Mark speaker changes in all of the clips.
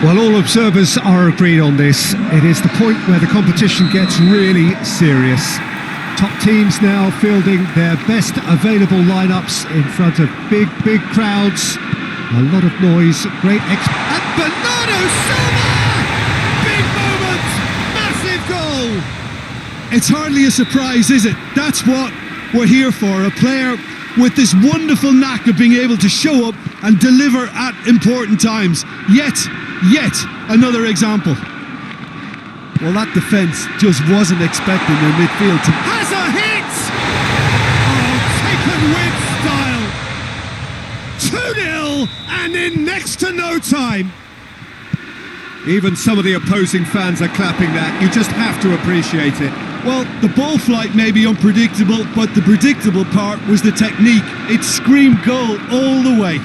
Speaker 1: Well, all observers are agreed on this. It is the point where the competition gets really serious. Top teams now fielding their best available lineups in front of big crowds. A lot of noise, great and Bernardo Silva! Big moment! Massive goal!
Speaker 2: It's hardly a surprise, is it? That's what we're here for. A player with this wonderful knack of being able to show up and deliver at important times. Yet another example. Well, that defence just wasn't expecting their midfield to...
Speaker 1: Has a hit! Oh, taken with style! 2-0 and in next to no time. Even some of the opposing fans are clapping that. You just have to appreciate it.
Speaker 2: Well, the ball flight may be unpredictable, but the predictable part was the technique. It screamed goal all the way.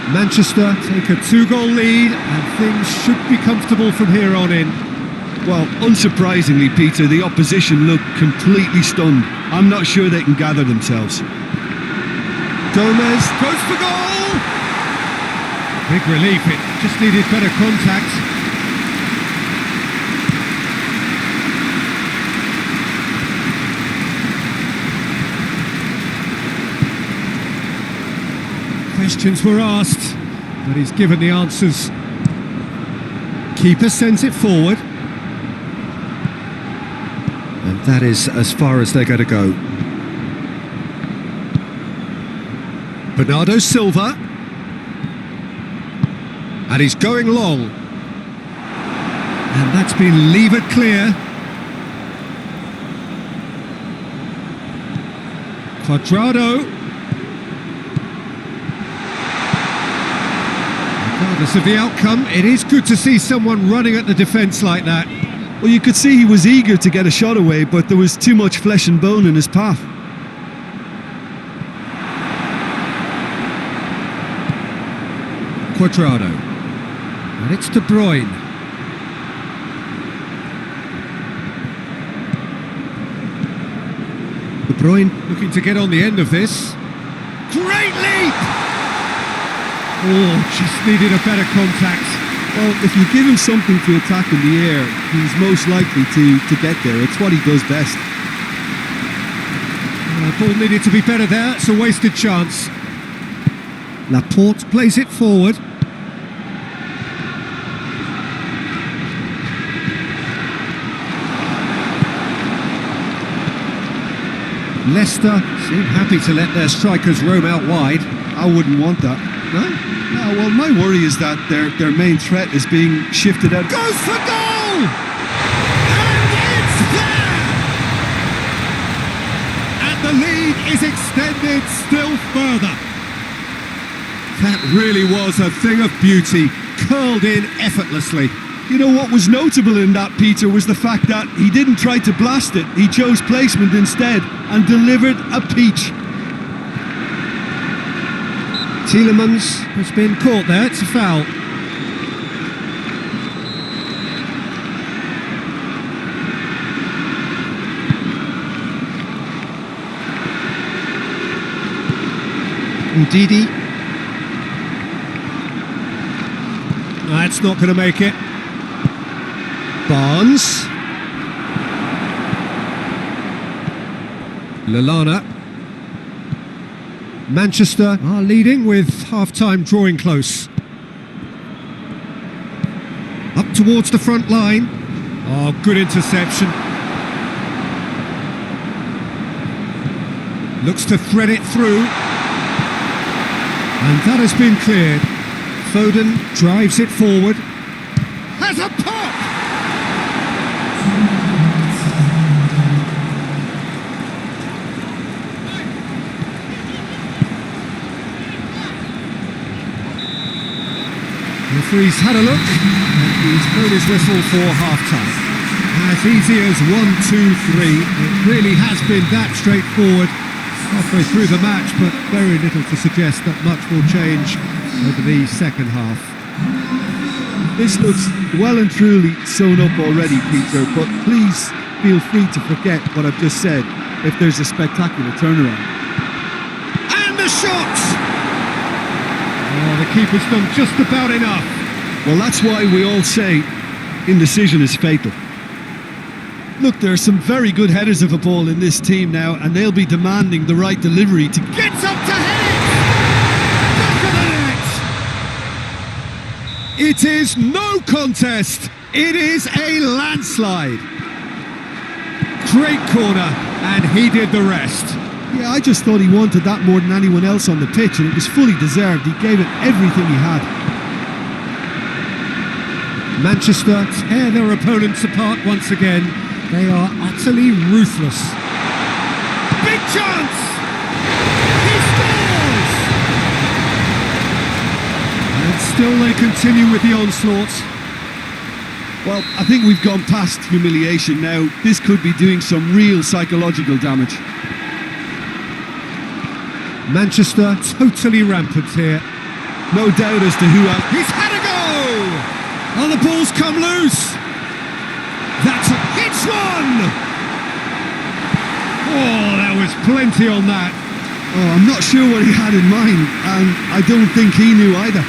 Speaker 1: Manchester take a 2-goal lead and things should be comfortable from here on in.
Speaker 2: Well, unsurprisingly, Peter, the opposition look completely stunned. I'm not sure they can gather themselves.
Speaker 1: Gomez goes for goal! Big relief, it just needed better contact. Questions were asked, but he's given the answers. Keeper sends it forward. And that is as far as they're going to go. Bernardo Silva. And he's going long. And that's been levered clear. Quadrado. Regardless of the outcome, it is good to see someone running at the defence like that.
Speaker 2: Well, you could see he was eager to get a shot away, but there was too much flesh and bone in his path.
Speaker 1: Quadrado. And it's De Bruyne. De Bruyne looking to get on the end of this. Great leap! Oh, just needed a better contact.
Speaker 2: Well, if you give him something to attack in the air, he's most likely to get there. It's what he does best.
Speaker 1: Ball needed to be better there. It's a wasted chance. Laporte plays it forward. Leicester seem happy to let their strikers roam out wide.
Speaker 2: I wouldn't want that. No, well, my worry is that their main threat is being shifted out.
Speaker 1: Goes for goal! And it's there! And the lead is extended still further. That really was a thing of beauty, curled in effortlessly.
Speaker 2: You know what was notable in that, Peter, was the fact that he didn't try to blast it. He chose placement instead and delivered a peach.
Speaker 1: Tielemans has been caught there, it's a foul. Ndidi. That's not going to make it. Barnes. Lallana. Manchester are leading with half-time drawing close. Up towards the front line. Oh, good interception. Looks to thread it through. And that has been cleared. Foden drives it forward. Has a pop! The referee's had a look, and he's blown his whistle for half-time. As easy as 1, 2, 3. It really has been that straightforward halfway through the match, but very little to suggest that much will change over the second half.
Speaker 2: This looks well and truly sewn up already, Peter, but please feel free to forget what I've just said if there's a spectacular turnaround.
Speaker 1: And the shot! Oh, the keeper's done just about enough.
Speaker 2: Well, that's why we all say indecision is fatal. Look, there are some very good headers of a ball in this team now, and they'll be demanding the right delivery to...
Speaker 1: Gets up to head it! Back of the net! It is no contest! It is a landslide! Great corner, and he did the rest.
Speaker 2: Yeah, I just thought he wanted that more than anyone else on the pitch, and it was fully deserved. He gave it everything he had.
Speaker 1: Manchester tear their opponents apart once again. They are utterly ruthless. Big chance! He scores! And still they continue with the onslaught.
Speaker 2: Well, I think we've gone past humiliation now. This could be doing some real psychological damage.
Speaker 1: Manchester totally rampant here.
Speaker 2: No doubt as to who...
Speaker 1: He's had a go! Oh, the ball's come loose! That's hits one! Oh, there was plenty on that.
Speaker 2: Oh, I'm not sure what he had in mind, and I don't think he knew either.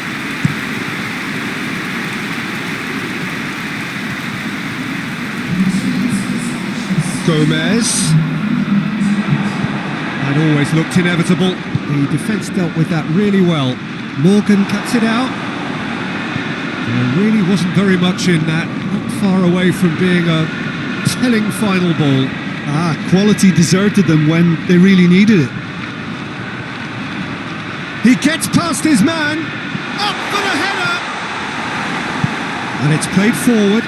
Speaker 1: Gomez. That always looked inevitable. The defence dealt with that really well. Morgan cuts it out. There really wasn't very much in that. Not far away from being a telling final ball.
Speaker 2: Quality deserted them when they really needed it.
Speaker 1: He gets past his man. Up for the header. And it's played forward.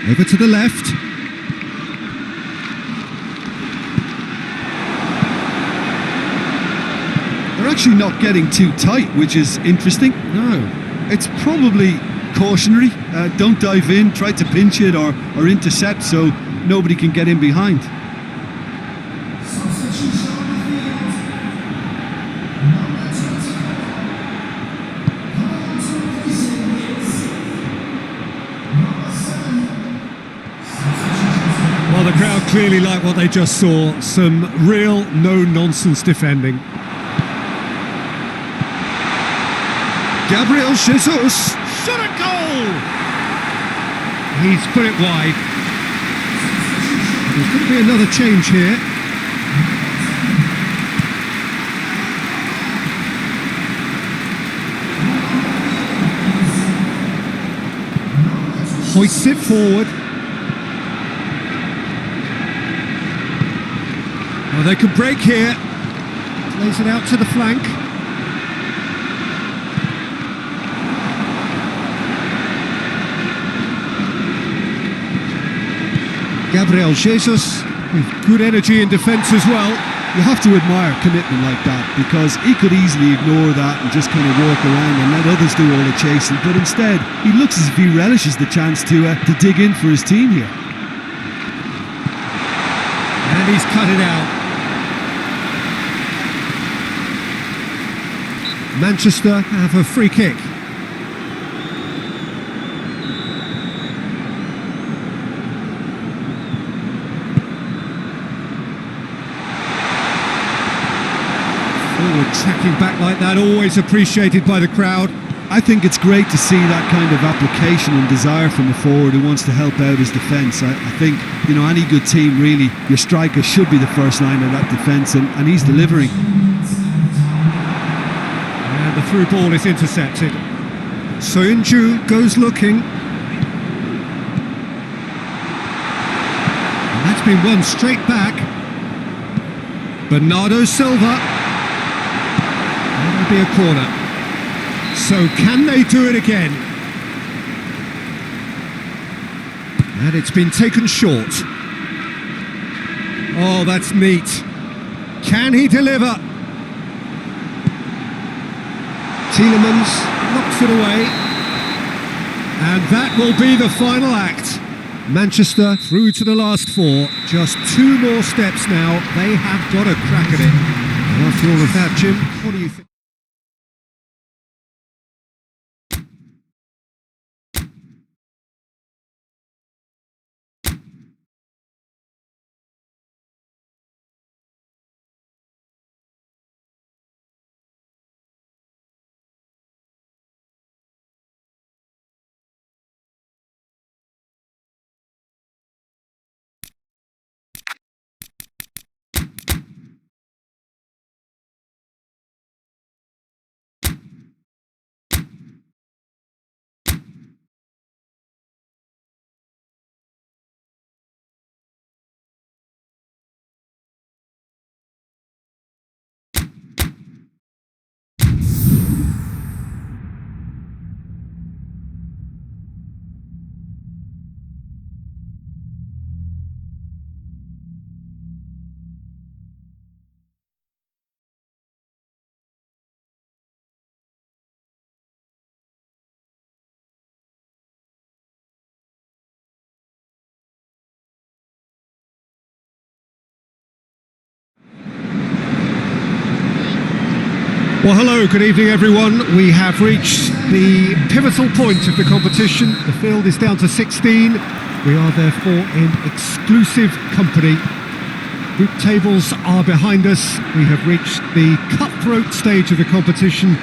Speaker 1: Over to the left.
Speaker 2: They're actually not getting too tight, which is interesting.
Speaker 1: No.
Speaker 2: It's probably cautionary. Don't dive in, try to pinch it or intercept so nobody can get in behind.
Speaker 1: Well, the crowd clearly like what they just saw. Some real no-nonsense defending.
Speaker 2: Gabriel Jesus!
Speaker 1: Shot a goal! He's put it wide. There's going to be another change here. Hoists it forward. Well, they can break here. Plays it out to the flank. Gabriel Jesus with good energy in defence as well.
Speaker 2: You have to admire commitment like that, because he could easily ignore that and just kind of walk around and let others do all the chasing, but instead he looks as if he relishes the chance to dig in for his team here.
Speaker 1: And he's cut it out. Manchester have a free kick. Forward tracking back like that, always appreciated by the crowd.
Speaker 2: I think it's great to see that kind of application and desire from a forward who wants to help out his defence. I think, you know, any good team really, your striker should be the first line of that defence, and he's delivering.
Speaker 1: And the through ball is intercepted. Soyuncu goes looking. And that's been won straight back. Bernardo Silva. That'll be a corner. So can they do it again? And it's been taken short. Oh, that's neat. Can he deliver? Tielemans knocks it away. And that will be the final act. Manchester through to the last four. Just 2 more steps now. They have got a crack at it. And after all of that, Jim, what do you think? Well, hello, good evening everyone. We have reached the pivotal point of the competition. The field is down to 16. We are therefore in exclusive company. Group tables are behind us. We have reached the cutthroat stage of the competition.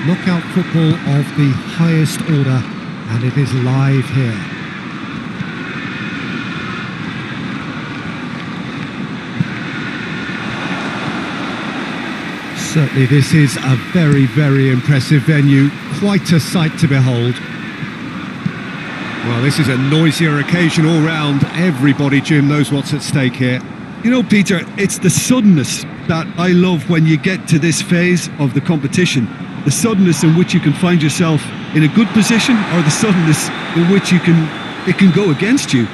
Speaker 1: Knockout football of the highest order, and it is live here. Certainly this is a very, very impressive venue. Quite a sight to behold. Well, this is a noisier occasion all round. Everybody, Jim, knows what's at stake here.
Speaker 2: You know, Peter, it's the suddenness that I love when you get to this phase of the competition. The suddenness in which you can find yourself in a good position, or the suddenness in which it can go against you.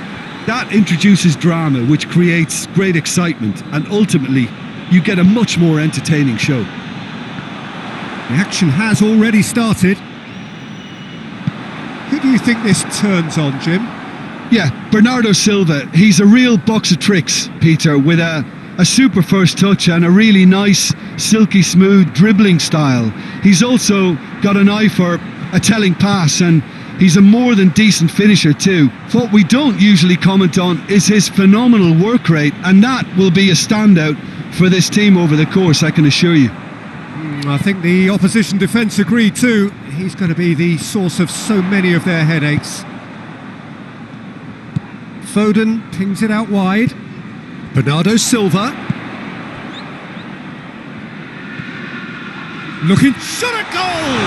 Speaker 2: That introduces drama, which creates great excitement, and ultimately you get a much more entertaining show.
Speaker 1: The action has already started. Who do you think this turns on, Jim?
Speaker 2: Yeah, Bernardo Silva. He's a real box of tricks, Peter, with a super first touch and a really nice, silky smooth dribbling style. He's also got an eye for a telling pass, and he's a more than decent finisher too. What we don't usually comment on is his phenomenal work rate, and that will be a standout for this team over the course, I can assure you.
Speaker 1: I think the opposition defence agree too. He's going to be the source of so many of their headaches. Foden pings it out wide. Bernardo Silva. Looking, shot at goal!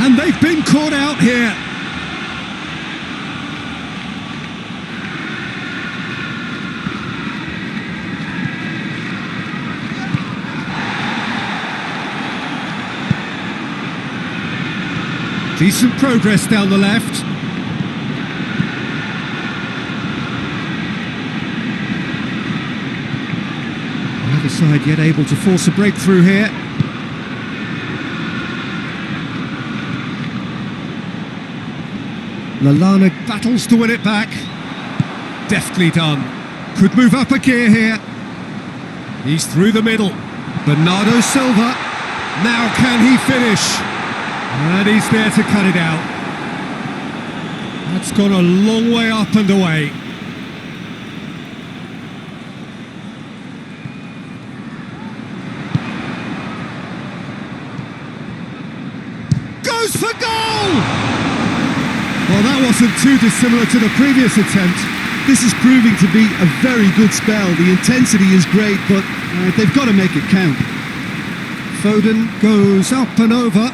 Speaker 1: And they've been caught out here. Decent progress down the left. The other side yet able to force a breakthrough here. Lallana battles to win it back. Deftly done. Could move up a gear here. He's through the middle. Bernardo Silva. Now can he finish? And he's there to cut it out. That's gone a long way up and away. Goes for goal! Well, that wasn't too dissimilar to the previous attempt.
Speaker 2: This is proving to be a very good spell. The intensity is great, but they've got to make it count.
Speaker 1: Foden goes up and over.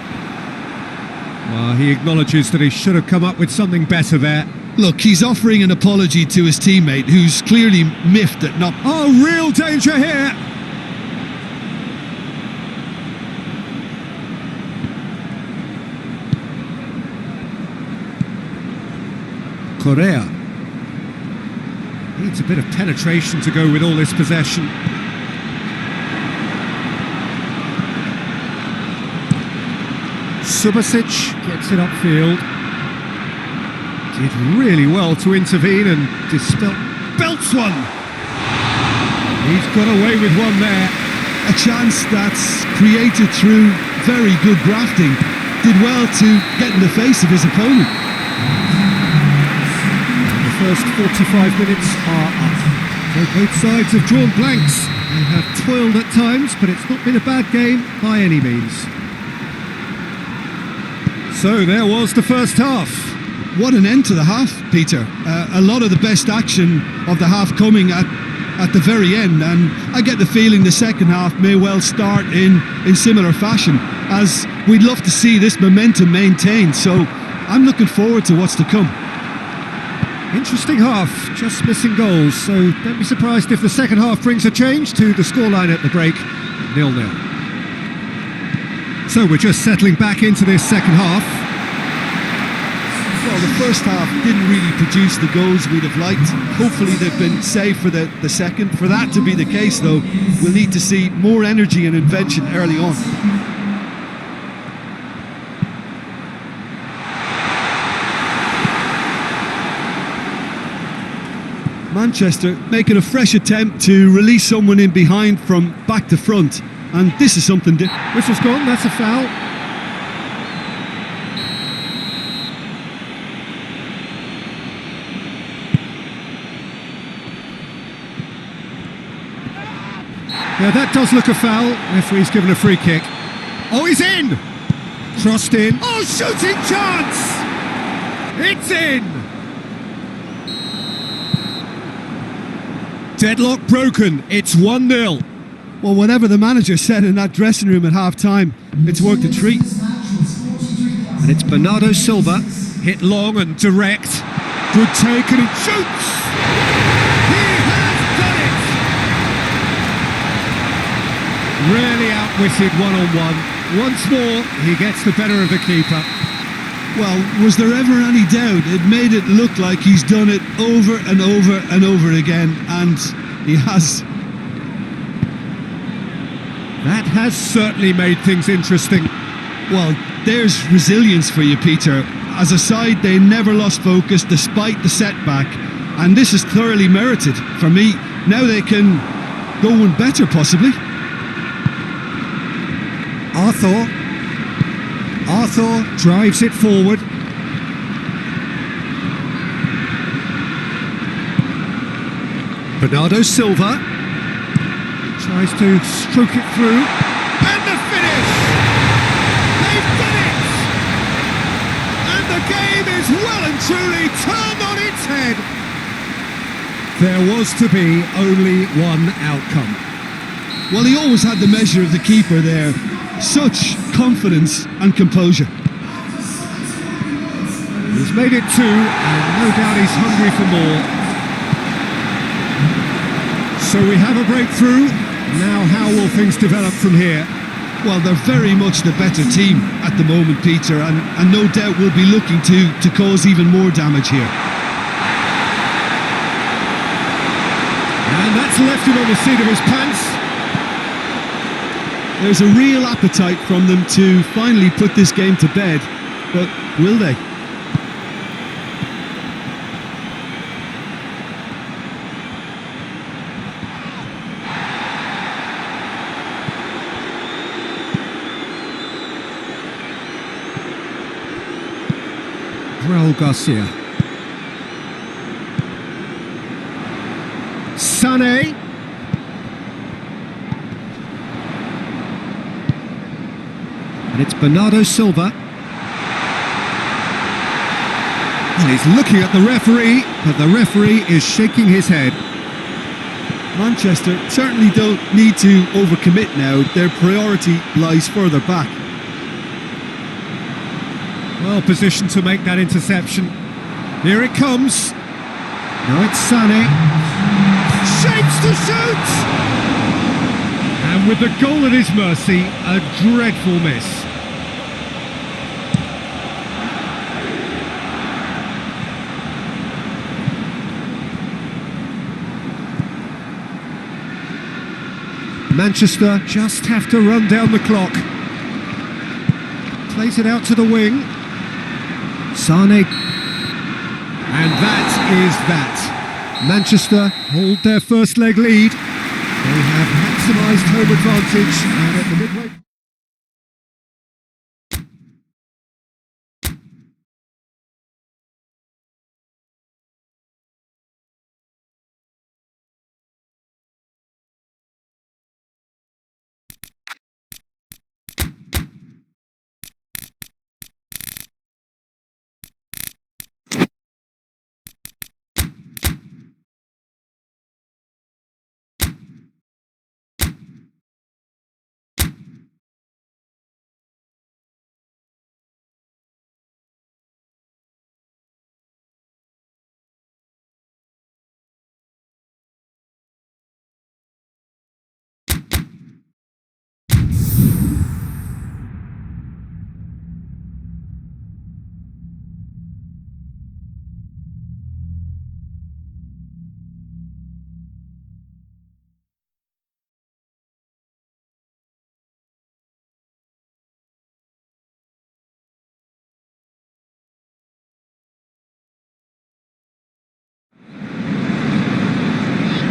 Speaker 1: Well, he acknowledges that he should have come up with something better there.
Speaker 2: Look, he's offering an apology to his teammate, who's clearly miffed at not...
Speaker 1: Oh, real danger here! Correa. Needs a bit of penetration to go with all this possession. Subasic gets it upfield. Did really well to intervene and belts one. He's got away with one there.
Speaker 2: A chance that's created through very good grafting. Did well to get in the face of his opponent.
Speaker 1: The first 45 minutes are up. So both sides have drawn blanks. They have toiled at times, but it's not been a bad game by any means. So there was the first half.
Speaker 2: What an end to the half, Peter. A lot of the best action of the half coming at the very end, and I get the feeling the second half may well start in similar fashion, as we'd love to see this momentum maintained, so I'm looking forward to what's to come.
Speaker 1: Interesting half, just missing goals, so don't be surprised if the second half brings a change to the scoreline at the break, 0-0. So we're just settling back into this second half.
Speaker 2: Well, the first half didn't really produce the goals we'd have liked. Hopefully they've been saved for the second. For that to be the case, though, we'll need to see more energy and invention early on. Manchester making a fresh attempt to release someone in behind from back to front. And this is something different.
Speaker 1: Whistle's gone, that's a foul. Yeah, that does look a foul. Referee's given a free kick. Oh, he's in! Crossed in. Oh, shooting chance! It's in! Deadlock broken. It's 1-0.
Speaker 2: Well, whatever the manager said in that dressing room at half-time, it's worked a treat.
Speaker 1: And it's Bernardo Silva, hit long and direct. Good take and it shoots! He has done it! Really outwitted one-on-one. Once more, he gets the better of the keeper.
Speaker 2: Well, was there ever any doubt? It made it look like he's done it over and over and over again, and he has.
Speaker 1: That has certainly made things interesting.
Speaker 2: Well, there's resilience for you, Peter. As a side, they never lost focus despite the setback, and this is thoroughly merited. For me, now they can go one better, possibly.
Speaker 1: Arthur drives it forward. Bernardo Silva tries to stroke it through. And the finish! They've done it! And the game is well and truly turned on its head. There was to be only one outcome.
Speaker 2: Well, he always had the measure of the keeper there. Such confidence and composure.
Speaker 1: He's made it two, and no doubt he's hungry for more. So we have a breakthrough. Now how will things develop from here?
Speaker 2: Well, they're very much the better team at the moment, Peter, and no doubt will be looking to cause even more damage here.
Speaker 1: And that's left him on the seat of his pants.
Speaker 2: There's a real appetite from them to finally put this game to bed, but will they?
Speaker 1: Raul Garcia. Sané. And it's Bernardo Silva. And he's looking at the referee, but the referee is shaking his head.
Speaker 2: Manchester certainly don't need to overcommit now. Their priority lies further back.
Speaker 1: Well positioned to make that interception. Here it comes. Now it's Sané. Shapes to shoot! And with the goal at his mercy, a dreadful miss. Manchester just have to run down the clock. Plays it out to the wing. Sané. And that is that. Manchester hold their first leg lead. They have maximised home advantage and at the midway...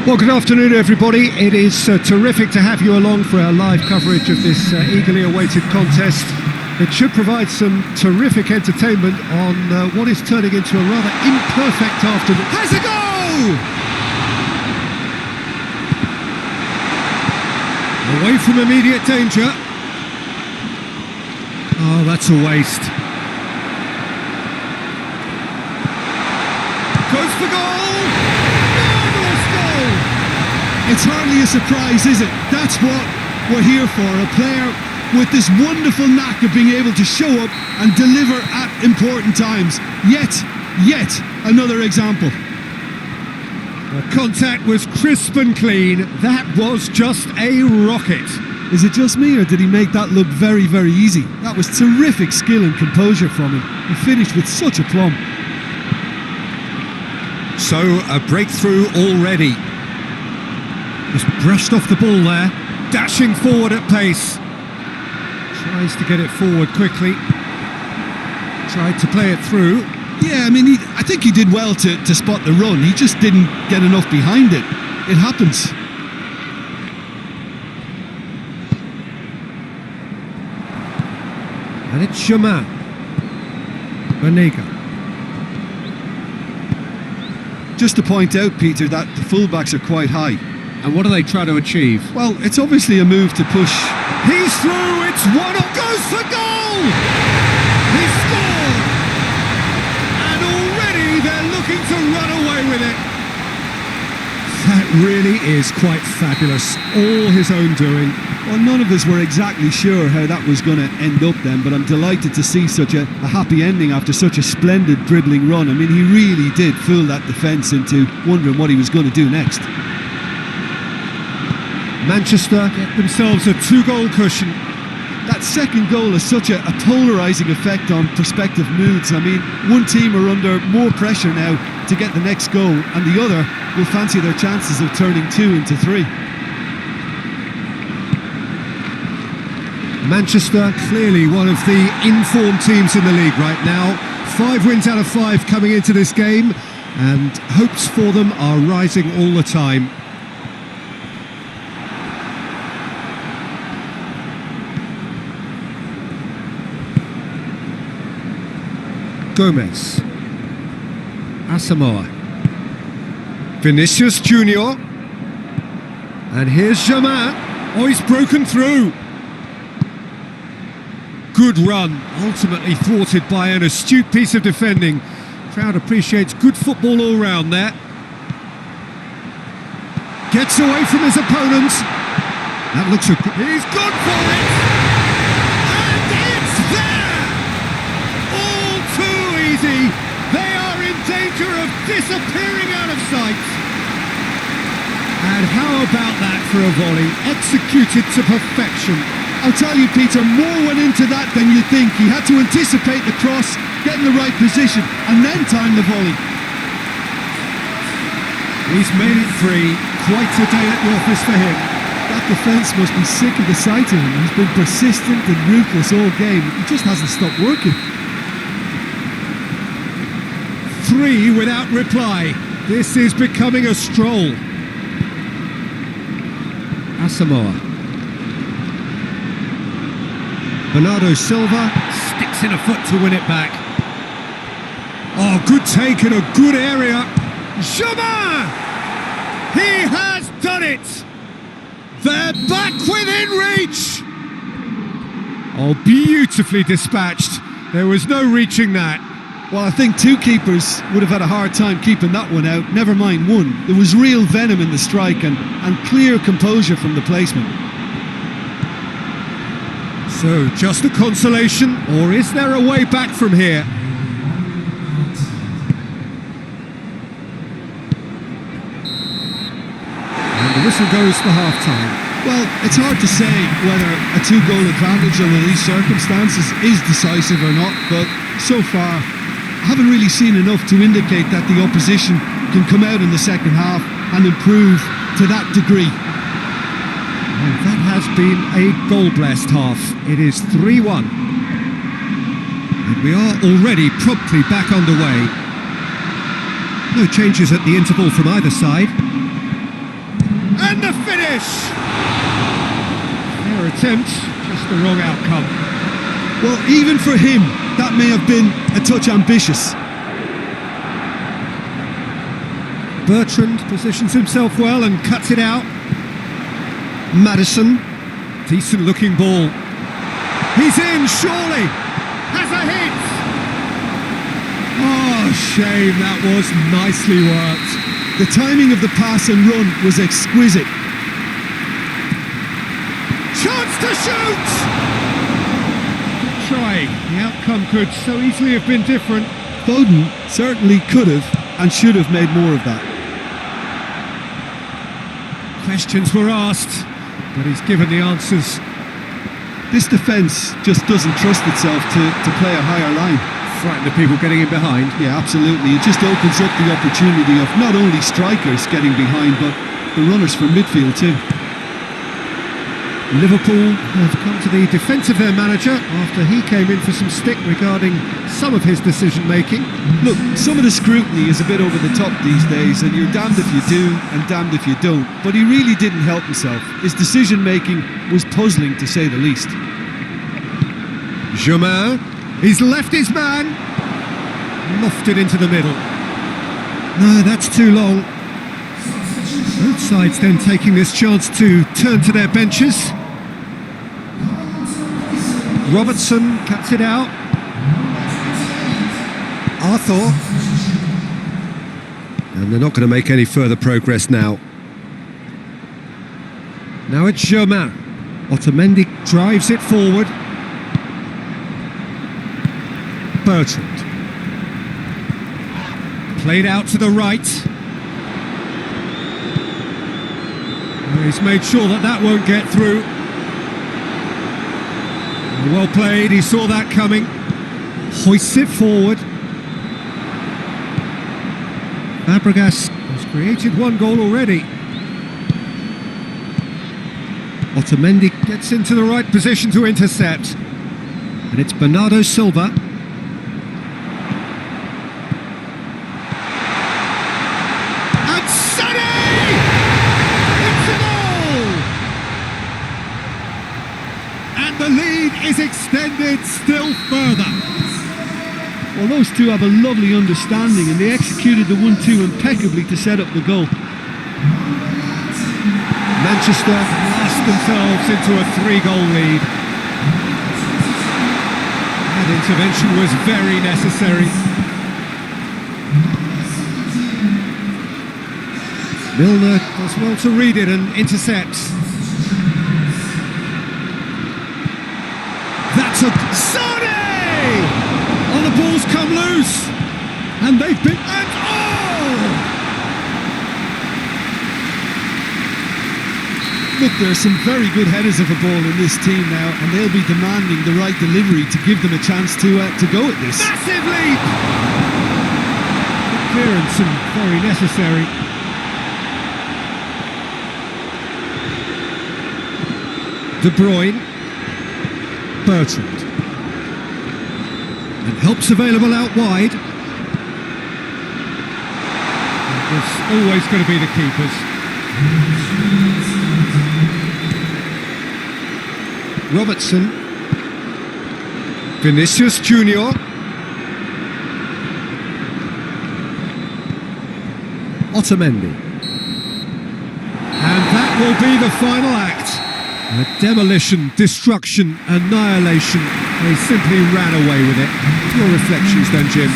Speaker 1: Well, good afternoon, everybody. It is terrific to have you along for our live coverage of this eagerly awaited contest. It should provide some terrific entertainment on what is turning into a rather imperfect afternoon. Has a goal! Away from immediate danger. Oh, that's a waste. Goes for goal! Marvellous goal!
Speaker 2: It's hardly a surprise, is it? That's what we're here for. A player with this wonderful knack of being able to show up and deliver at important times. Yet another example.
Speaker 1: The contact was crisp and clean. That was just a rocket.
Speaker 2: Is it just me, or did he make that look very, very easy? That was terrific skill and composure from him. He finished with such aplomb.
Speaker 1: So, a breakthrough already. Just brushed off the ball there, dashing forward at pace. Tries to get it forward quickly. Tried to play it through.
Speaker 2: Yeah, I mean, I think he did well to spot the run. He just didn't get enough behind it. It happens.
Speaker 1: And it's Germain. Benega.
Speaker 2: Just to point out, Peter, that the fullbacks are quite high.
Speaker 1: And what are they trying to achieve?
Speaker 2: Well, it's obviously a move to push.
Speaker 1: He's through, it's 1-0, goes for goal! He scored! And already they're looking to run away with it. That really is quite fabulous. All his own doing.
Speaker 2: Well, none of us were exactly sure how that was going to end up then, but I'm delighted to see such a happy ending after such a splendid dribbling run. I mean, he really did fool that defence into wondering what he was going to do next.
Speaker 1: Manchester get themselves a 2-goal cushion.
Speaker 2: That second goal has such a polarising effect on prospective moods. I mean, one team are under more pressure now to get the next goal, and the other will fancy their chances of turning 2 into 3.
Speaker 1: Manchester, clearly one of the informed teams in the league right now. 5 wins out of 5 coming into this game, and hopes for them are rising all the time. Gomez, Asamoah, Vinicius Junior, and here's Germain. Oh, he's broken through. Good run, ultimately thwarted by an astute piece of defending. Crowd appreciates good football all round there. Gets away from his opponent. That looks a good... He's gone for it! And it's there! All too easy. They are in danger of disappearing out of sight. And how about that for a volley? Executed to perfection.
Speaker 2: I'll tell you, Peter, more went into that than you think. He had to anticipate the cross, get in the right position, and then time the volley.
Speaker 1: He's made it free. Quite a day at the office for him.
Speaker 2: That defence must be sick of the sight of him. He's been persistent and ruthless all game. He just hasn't stopped working.
Speaker 1: 3 without reply. This is becoming a stroll. Asamoah. Bernardo Silva sticks in a foot to win it back. Oh, good take in a good area. Germain! He has done it! They're back within reach! Oh, beautifully dispatched. There was no reaching that.
Speaker 2: Well, I think 2 keepers would have had a hard time keeping that one out. Never mind 1. There was real venom in the strike and clear composure from the placement.
Speaker 1: So, just a consolation, or is there a way back from here? And the whistle goes for half-time.
Speaker 2: Well, it's hard to say whether a 2-goal advantage under these circumstances is decisive or not, but so far, I haven't really seen enough to indicate that the opposition can come out in the second half and improve to that degree.
Speaker 1: And that has been a goal-blessed half. It is 3-1. And we are already promptly back underway. No changes at the interval from either side. attempt, just the wrong outcome.
Speaker 2: Well, even for him, that may have been a touch ambitious.
Speaker 1: Bertrand positions himself well and cuts it out. Maddison, decent looking ball. He's in, surely! Has a hit! Oh, shame, that was nicely worked.
Speaker 2: The timing of the pass and run was exquisite.
Speaker 1: Chance to shoot! Try. The outcome could so easily have been different.
Speaker 2: Foden certainly could have and should have made more of that.
Speaker 1: Questions were asked, but he's given the answers.
Speaker 2: This defence just doesn't trust itself to play a higher line.
Speaker 1: Frightened of people getting in behind.
Speaker 2: Yeah, absolutely. It just opens up the opportunity of not only strikers getting behind, but the runners from midfield too.
Speaker 1: Liverpool have come to the defence of their manager after he came in for some stick regarding some of his decision-making.
Speaker 2: Look, some of the scrutiny is a bit over the top these days, and you're damned if you do and damned if you don't. But he really didn't help himself. His decision-making was puzzling, to say the least.
Speaker 1: Germain, he's left his man. Lofted into the middle. No, that's too long. Both sides then taking this chance to turn to their benches. Robertson cuts it out. Arthur. And they're not going to make any further progress now. Now it's Germain. Otamendi drives it forward. Bertrand. Played out to the right. He's made sure that that won't get through. Well played, he saw that coming. Hoists it forward. Fabregas has created one goal already. Otamendi gets into the right position to intercept. And it's Bernardo Silva. The lead is extended still further.
Speaker 2: Well, those two have a lovely understanding and they executed the 1-2 impeccably to set up the goal.
Speaker 1: Manchester lost themselves into a 3-goal lead. That intervention was very necessary. Milner does well to read it and intercepts. That's a Sane! Oh, the ball's come loose, and they've been
Speaker 2: Look, there are some very good headers of a ball in this team now, and they'll be demanding the right delivery to give them a chance to go at this.
Speaker 1: Massive leap! Good clearance and very necessary. De Bruyne. Bertrand. And help's available out wide. It's always going to be the keepers. Robertson. Vinicius Junior. Otamendi. And that will be the final act. A demolition, destruction, annihilation. They simply ran away with it. Your reflections then, Jim?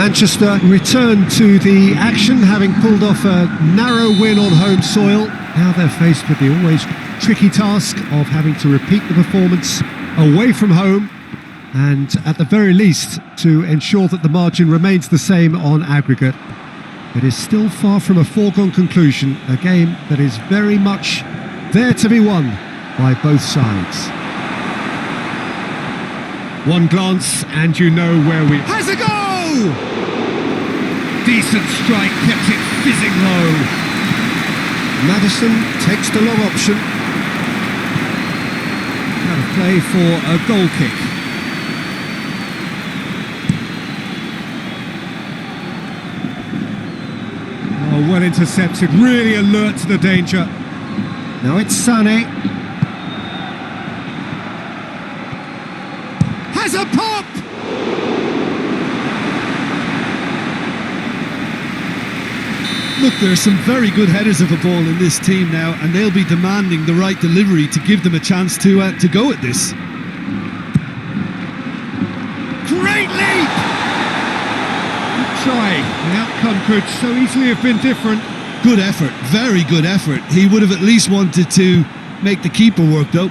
Speaker 1: Manchester return to the action, having pulled off a narrow win on home soil. Now they're faced with the always tricky task of having to repeat the performance away from home, and at the very least to ensure that the margin remains the same on aggregate. It is still far from a foregone conclusion, a game that is very much there to be won by both sides. One glance and you know where we... Has a go! Decent strike, kept it fizzing low. Maddison takes the long option. Now play for a goal kick. Oh, well intercepted, really alert to the danger. Now it's Sane. Has a pop!
Speaker 2: Look, there are some very good headers of a ball in this team now, and they'll be demanding the right delivery to give them a chance to go at this.
Speaker 1: Great leap! Good try. The outcome could so easily have been different.
Speaker 2: Good effort, very good effort. He would have at least wanted to make the keeper work, though.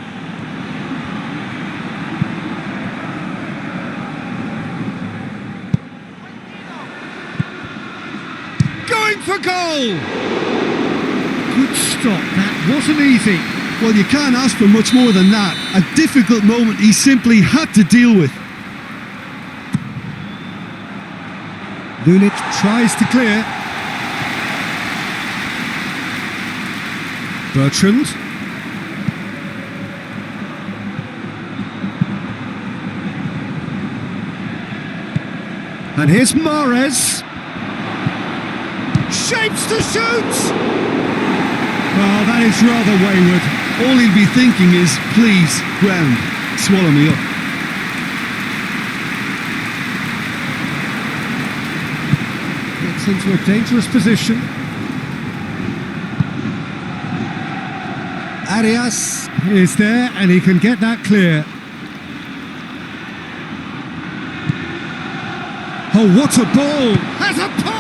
Speaker 1: For goal! Good stop, that wasn't easy.
Speaker 2: Well, you can't ask for much more than that. A difficult moment he simply had to deal with.
Speaker 1: Lulic tries to clear. Bertrand. And here's Mahrez. Shapes to shoot! Well, that is rather wayward.
Speaker 2: All he'll be thinking is, please, ground, swallow me up.
Speaker 1: Gets into a dangerous position. Arias is there and he can get that clear. Oh, what a ball! Has a pop!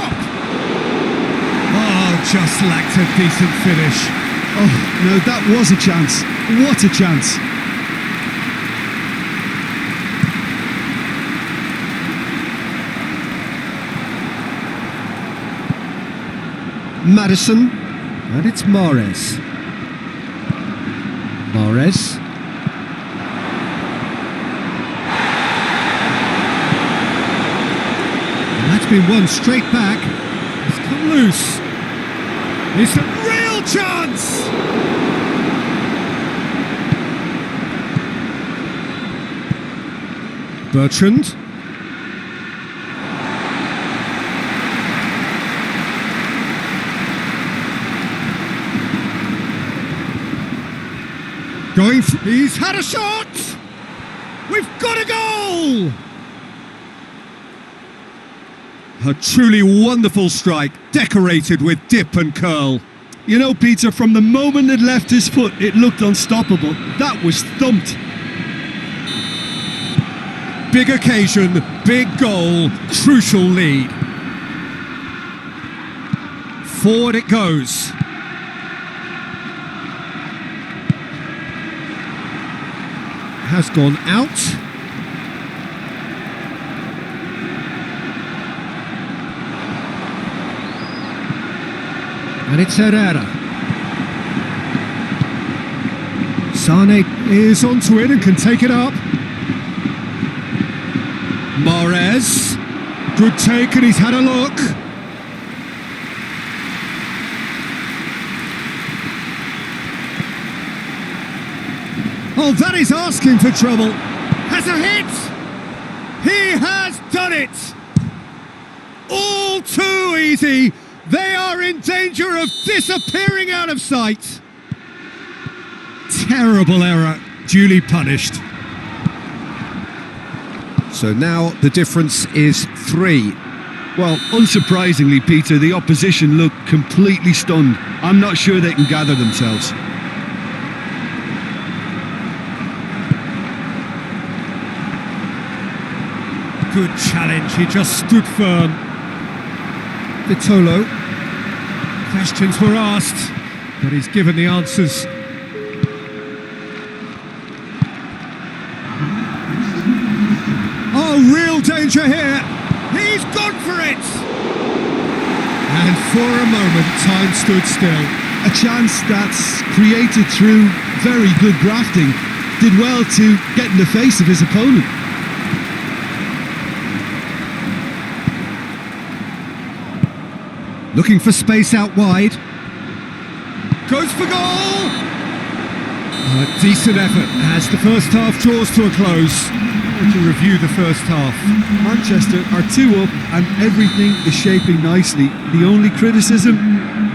Speaker 1: Oh, just lacked a decent finish.
Speaker 2: Oh, no, that was a chance. What a chance.
Speaker 1: Maddison, and it's Mahrez. Mahrez. And that's been won straight back. It's come loose. It's a real chance! Bertrand. Going for, he's had a shot! We've got a goal! A truly wonderful strike, decorated with dip and curl.
Speaker 2: You know, Peter, from the moment it left his foot, it looked unstoppable. That was thumped.
Speaker 1: Big occasion, big goal, crucial lead. Forward it goes. Has gone out. And it's Herrera. Sane is onto it and can take it up. Mahrez. Good take and he's had a look. Oh, that is asking for trouble. Has a hit. He has done it. All too easy. They are in danger of disappearing out of sight. Terrible error, duly punished. So now the difference is 3.
Speaker 2: Well, unsurprisingly, Peter, the opposition look completely stunned. I'm not sure they can gather themselves.
Speaker 1: Good challenge, he just stood firm. Vitolo. Questions were asked, but he's given the answers. Oh, real danger here. He's gone for it! And for a moment, time stood still.
Speaker 2: A chance that's created through very good grafting. Did well to get in the face of his opponent.
Speaker 1: Looking for space out wide. Goes for goal! A decent effort as the first half draws to a close. To review the first half.
Speaker 2: Manchester are 2 up and everything is shaping nicely. The only criticism,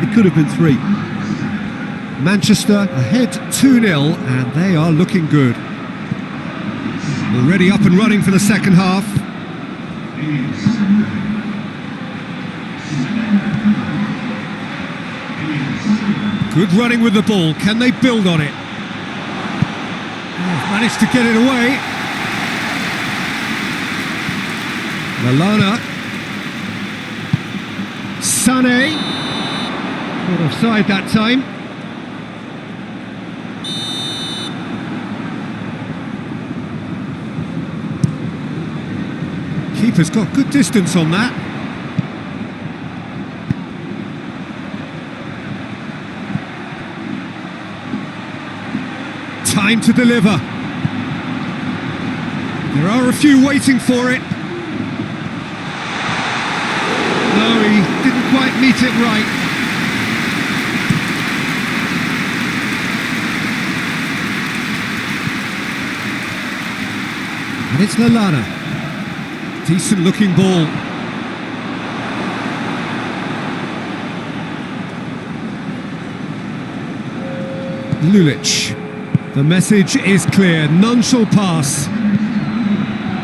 Speaker 2: it could have been 3.
Speaker 1: Manchester ahead 2-0 and they are looking good. Already up and running for the second half. Good running with the ball. Can they build on it? Oh, managed to get it away. Lallana. Sané. Not offside that time. Keeper's got good distance on that. Time to deliver. There are a few waiting for it. No, he didn't quite meet it right. And it's Lallana. Decent looking ball. Lulic. The message is clear. None shall pass.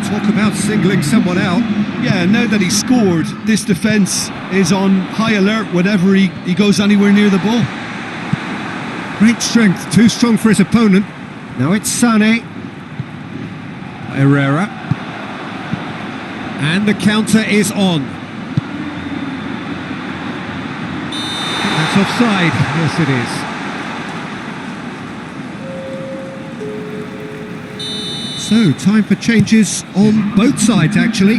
Speaker 1: Talk about singling someone out.
Speaker 2: Yeah, now that he's scored, this defence is on high alert whenever he goes anywhere near the ball.
Speaker 1: Great strength, too strong for his opponent. Now it's Sané. Herrera. And the counter is on. That's offside. Yes, it is. So, time for changes on both sides, actually.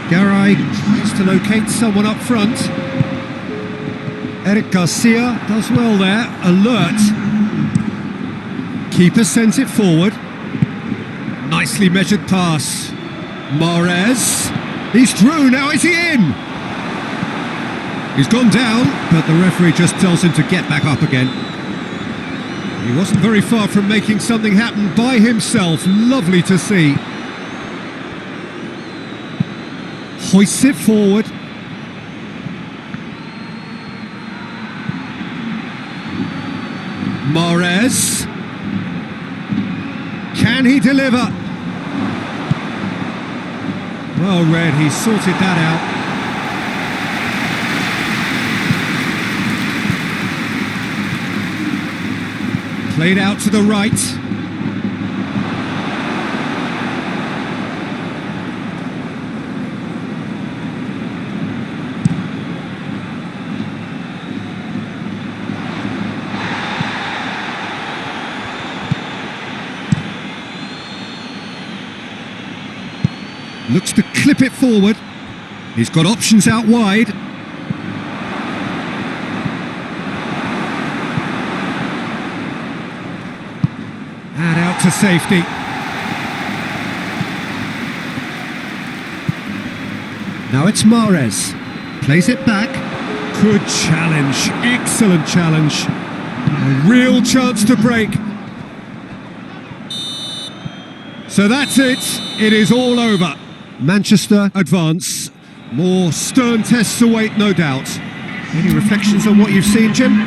Speaker 1: Garay tries to locate someone up front. Eric Garcia does well there, alert. Keeper sends it forward. Nicely measured pass. Mahrez. He's through, now is he in? He's gone down, but the referee just tells him to get back up again. He wasn't very far from making something happen by himself. Lovely to see. Hoists it forward. Mahrez. Can he deliver? Well read, he sorted that out. Played out to the right. Looks to clip it forward. He's got options out wide. And out to safety. Now it's Mahrez. Plays it back. Good challenge. Excellent challenge. A real chance to break. So that's it. It is all over. Manchester advance. More stern tests await, no doubt. Any reflections on what you've seen, Jim?